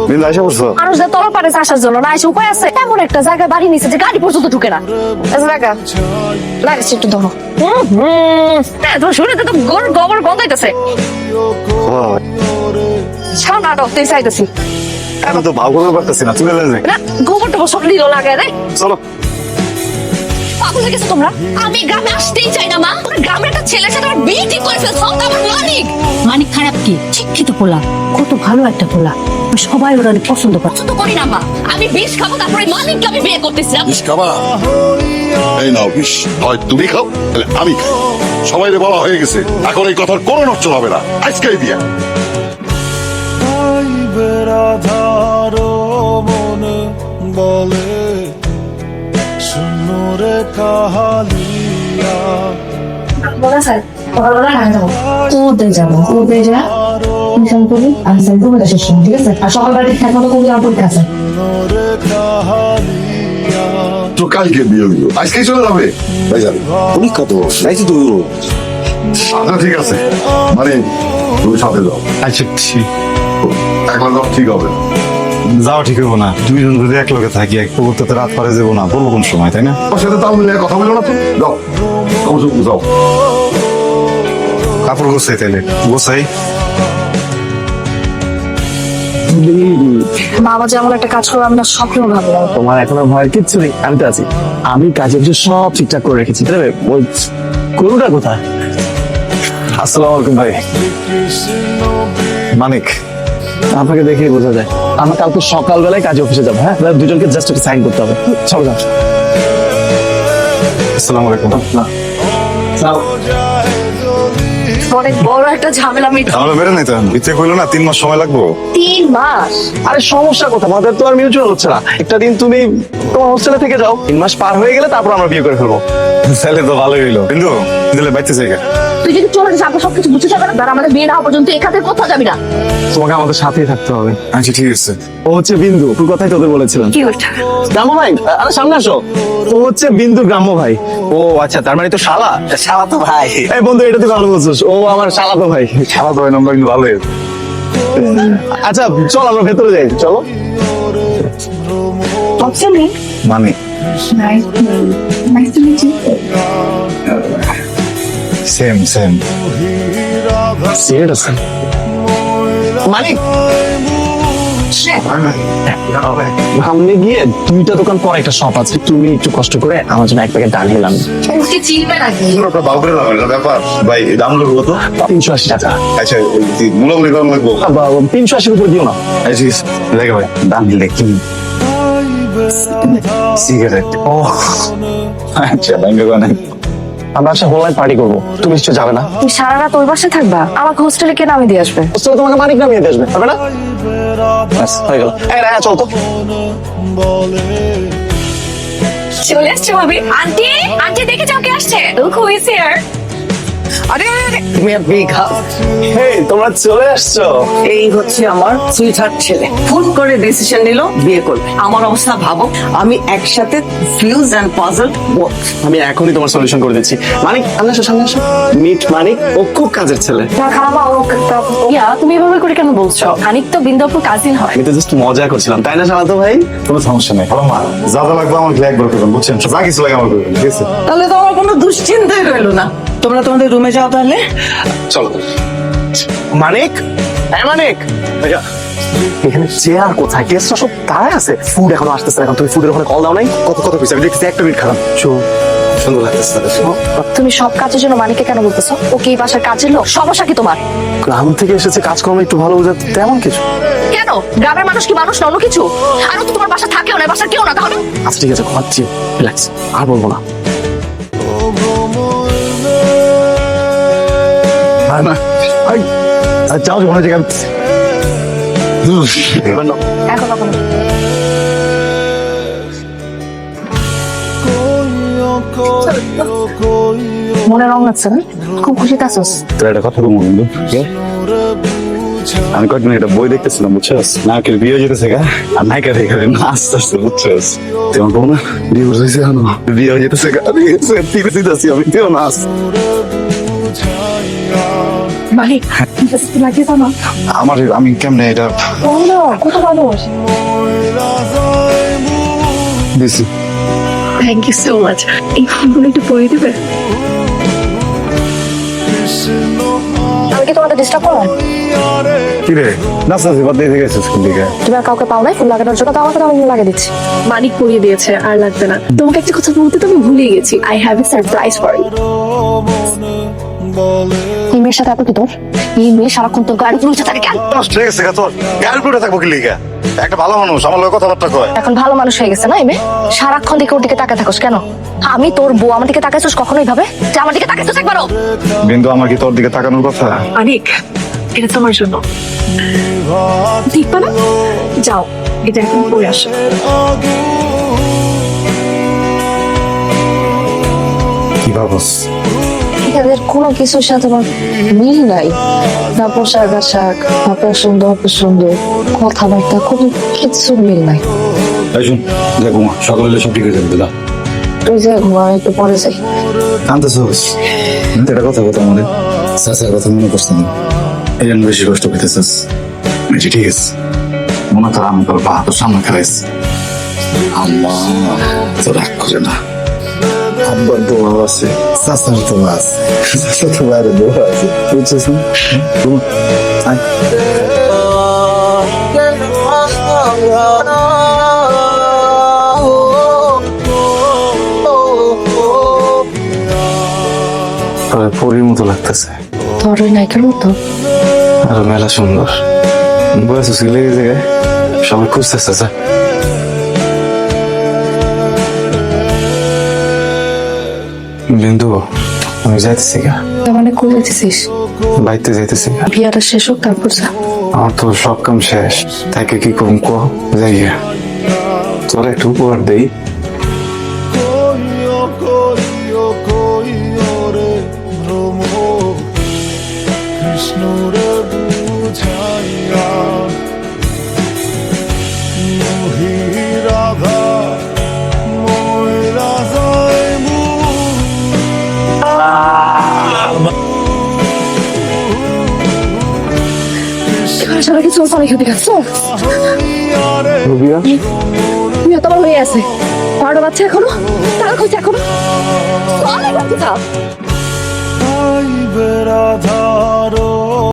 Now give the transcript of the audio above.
বিন্দু আইসা বসছো? মানুষদের তলব পারে আসার জন্য না এসে উপায় আছে? এমন একটা জায়গায় বাড়ি নিচে যে গাড়ি পর্যন্ত ঢুকে না। লাগাচ্ছে একটু ধরো। শুনে তো গোবর গন্ধ হইতেছে। সামনে তুই চাইতেছি এখন তো ভাব করতে পারতেছি না, তুলে লেন না, গোবর টোবর সব নিল লাগে রে। চলো। পাগল হয়ে গেছো তোমরা? আমি গ্রামে আসতেই চাই না মা। গ্রামের একটা ছেলের সাথে আমার বিয়ে ঠিক করে ফেলছো। আমার মানিক মানিক খারাপ কি? শিক্ষিত পোলা, কত ভালো একটা পোলা, সবাই ওরা পছন্দ করে। পছন্দ করি না মা, আমি বিষ খাবো তারপরে মানিককে আমি বিয়ে করতেছিলাম। বিষ খাবা? এই নাও বিষ, হয় তুমি খাও তাহলে আমি খাই। সবাই বলা হয়ে গেছে, এখন এই কথার কোনো নষ্ট হবে না, আজকেই বিয়া। মনে বলে শুনরে কাহালিয়া ওদের যাবো, ওদের যা ইনকাম করি আমি সাইড করে শেষ করবো, ঠিক আছে? আর সকাল বাড়ি থাকা তো কোনো পরীক্ষা আছে। শুনরে কাহালিয়া তো কালকে বিয়ে হইল, আজকেই চলে যাবে ভাইজান? পরীক্ষা তো নাইছি তো। আচ্ছা ঠিক আছে, মানে তুমি সাথে যাও। আচ্ছা ঠিক, একবার যাও, ঠিক হবে। যাও ঠিক হবো না, দুইজন যদি এক লগে থাকি এক করতে তো রাত পারে যাবো না, বলবো কোন সময়, তাই না? আমার সাথে তাও মিলে কথা বলো না তো, যাও অবশ্যই যাও। কাপড় গোছাই তাইলে গোছাই। বাবা যেমন একটা কাজ করবো আমি না স্বপ্নেও ভাবলাম। তোমার এখনো ভয় কিচ্ছু নেই, আমি তো আছি। আমি কাজের জন্য সব ঠিকঠাক করে রেখেছি। তবে ওই গরুটা কোথায়? আসসালামু আলাইকুম ভাই। মানিক, আপনাকে দেখেই বোঝা যায়। আমরা কালকে সকালবেলায় কাজে অফিসে যাবো। হ্যাঁ, দুজনকে জাস্ট একটা সাইন করতে হবে। চলো যাও। আসসালামু আলাইকুম। অনেক বড় একটা ঝামেলা মিট। আমরা বেরো নাই তো, ইচ্ছে কইলো না 3 মাস সময় লাগবো। 3 মাস? আরে সমস্যা কোথায়? আমাদের তো আর মিউচুয়াল হচ্ছে না। একটা দিন তুমি তোমার হোস্টেলে থেকে যাও, 3 মাস পার হয়ে গেলে তারপর আমরা বিয়ে করে ফেলবো। তাহলে তো ভালোই হইলো। বিন্দু দিলে বাইতে জায়গা। তুই যদি চলে যাস আমরা সবকিছু বুঝে যাবে না। আর আমাদের বিয়ে না হওয়া পর্যন্ত এখান থেকে কোথাও যাবি না। তোমাকে আমাদের সাথেই থাকতে হবে। আচ্ছা ঠিক আছে। ও হচ্ছে বিন্দু, তোর কথাই তোদের বলেছিলাম। কি ওটা? গ্রাম্য ভাই, আরে সামনে আসো। ও হচ্ছে বিন্দু গ্রাম্য ভাই। ও আচ্ছা, তার মানে তো শালা শালা তো ভাই। এই বন্ধু, এটা তুই ভালো বলছিস। ও আমার শালাতো ভাই। খেলা তো হয় না, আমরা কিন্তু ভালোই। আচ্ছা চল আমরা ভেতরে যাই, চলো। What's your name? Manik. Nice to meet you. Same same. Cigarette আছে? মানিক, সামনে গিয়ে 2টা দোকান পর একটা শপ আছে, তুমি একটু কষ্ট করে আমার জন্য 1 প্যাকেট ডাল নিলাম। ওকে চিনবে নাকি? একটা বাউ করে দাও, এটা ব্যাপার। ভাই দাম লাগবে কত? 380 টাকা। আচ্ছা মোটামুটি দাম লাগবো। 380 উপর দিও না। আচ্ছা দেখে ভাই দাম দিলে কি সিগারেট? ও আচ্ছা ব্যাংকে বানাই। আমরা একটা হোল নাইট পার্টি করবো, তুমি নিশ্চয় যাবে না? তুমি সারা রাত ওই বাসায় থাকবা? আমাকে হোস্টেলে কে নামিয়ে দিয়ে আসবে? হোস্টেলে তোমাকে মানিক নামিয়ে দিয়ে আসবে, হবে না? ব্যাস, হয়ে গেল। এই রায়া, চল তো। চলে আসছে ভাবি। আন্টি আন্টি দেখে যাও কে আসছে। Look who is here. আরে তুমি বিগ হাগ। হেই, তোমরা চলে আসছো। এই হচ্ছে আমার সুইটহার্ট ছেলে, ফুল করে ডিসিশন নিল বিয়ে করবে। আমার অবস্থা ভাবো, আমি একসাথে ফিউজ এন্ড পাজলড বোথ। আমি এখনই তোমার সলিউশন করে দিচ্ছি। মানিক, সামনে আসো, সামনে আসো। মিট মানিক, ও খুব কাজের ছেলে। না খালামা ইয়া তুমি এভাবে করে কেন বলছো? খানিক তো বিন্দুপুর কাজিন হয়। আমি তো জাস্ট মজা করছিলাম, তাই না শালাতো ভাই? কোনো সমস্যা নেই। ভালো মা যা যা লাগবে আমাকে একবার করবেন, বুঝছেন? যা কিছু লাগে আমার করবেন, ঠিক আছে? তাহলে তো আমার কোনো দুশ্চিন্তাই রইলো না। তোমরা তোমাদের রুমে যাও তাহলে। চলো। মানিক, হ্যাঁ মানিক, ভাইয়া, এখানে চেয়ার কোথায়? গেস্টরা সব দাঁড়ায় আছে, ফুড এখনো আসতেছে না। এখন তুমি ফুডের ওখানে কল দাও নাই? কত কত পিস আমি দেখছি, 1 মিনিট খারাপ। সুন্দর লাগতেছে তাদের। তুমি সব কাজের জন্য মানিককে কেন বলতেছো? ও কি এই বাসার কাজের লোক? সমস্যা কি তোমার? গ্রাম থেকে এসেছে, কাজকর্ম একটু ভালো বোঝা, তেমন কিছু। কেন গ্রামের মানুষ কি মানুষ না অন্য কিছু? আর ও তো তোমার বাসা থাকেও না, বাসা কেউ না তাহলে? আচ্ছা ঠিক আছে, ঘুমাচ্ছি, রিল্যাক্স, আর বলবো না। যাও মনে জায়গা এখন এখন মনে রং আছে না? খুব খুশিতে আছোস? তোর একটা কথা বলবো বন্ধু। আমি কয়েকদিন একটা বই দেখতেছিলাম, বুঝছস? নায়কের বিয়ে যেতেছে গা, আর নায়িকার এখানে নাচতে আসছে, বুঝছস? তেমন বলো না বিয়ে হয়েছে, এখনো বিয়ে হয়ে যেতেছে গা, আমি তুইও নাচ। মালিক লাগিয়ে জানো আমার আমি কেমনে এটা কত মানুষ দিছি। থ্যাংক ইউ সো মাচ এই ফুলগুলো একটু পরে দেবে আমি কি তোমাদের ডিস্টার্ব করলাম কি রে নাস্তা বাদ দিয়ে গেছিস কোন দিকে? তুমি আর কাউকে পাও নাই ফুল লাগানোর জন্য তো আমাকে তো আমি লাগিয়ে দিচ্ছি মালিক পরিয়ে দিয়েছে আর লাগবে না তোমাকে একটা কথা বলতে তো আমি ভুলে গেছি I have a surprise for you এই মেয়ের সাথে এত কি তোর এই মেয়ে সারাক্ষণ তোর গাড়ি পুরো থাকে কেন নষ্ট হয়ে গেছে তোর গাড়ি পুরো থাকবো কি লিগা? একটা ভালো মানুষ আমার লোক কথাবার্তা কয়। এখন ভালো মানুষ হয়ে গেছে না এই মেয়ে সারাক্ষণ দিকে ওর দিকে তাকায় থাকোস কেন আমি তোর বউ আমার দিকে তাকাইছিস কখনোই ভাবে যে আমার দিকে তাকাইছিস একবারও বিন্দু আমার কি তোর দিকে তাকানোর কথা? অনেক এটা তোমার জন্য দেখবা না যাও এটা এখন পরে আসো কি ভাবস? এদের কোনো কিছুর সাথে আমার মিল নাই, না পোশাক আশাক, না পছন্দ অপছন্দ, কথাবার্তা, কোনো কিছু মিল নাই। এই শুন দেখ ঘুমা সকালে সব ঠিক হয়ে যাবে দাদা। তুই যে ঘুমা একটু পরে যাই। কান্দতেছস? এটা কথা মনে চাচার কথা মনে করছে না এই জন্য বেশি কষ্ট পেতেছিস। ঠিক আছে মনে কর আমি তোর বাহাদুর সামনে খেলাইছি আল্লাহ তো রাগ করে না। আব্বার দোয়া আছে চাচার দোয়া আছে চাচার তোমার দোয়া আছে বুঝছিস না? আয় পরীর মতো লাগতেছে তোর ওই নায়িকার মতো। আর মেলা সুন্দর বয়স ছেলে জায়গায় সবাই খুঁজতেছে যা বিন্দু আমি যাইতেছি গা তার মানে কই যাচ্ছিস? বাইতে যাইতেছি গা বিয়াটা শেষ হোক তারপর যা। আমার তো সব কাম শেষ তাকে কি করুম কো যাই গা তোর একটু উপহার দেই কৃষ্ণ রে বুঝাইয়া মোহি রাধা ময়রা যায় এবার সারা কিছু অনেক ক্ষতি খাচ্ছ রুবিয়া বিয়ে তোমার হয়ে আছে 12টা বাচ্চা এখনো তারা খুঁজছে এখনো অনেক বাচ্চা রাধা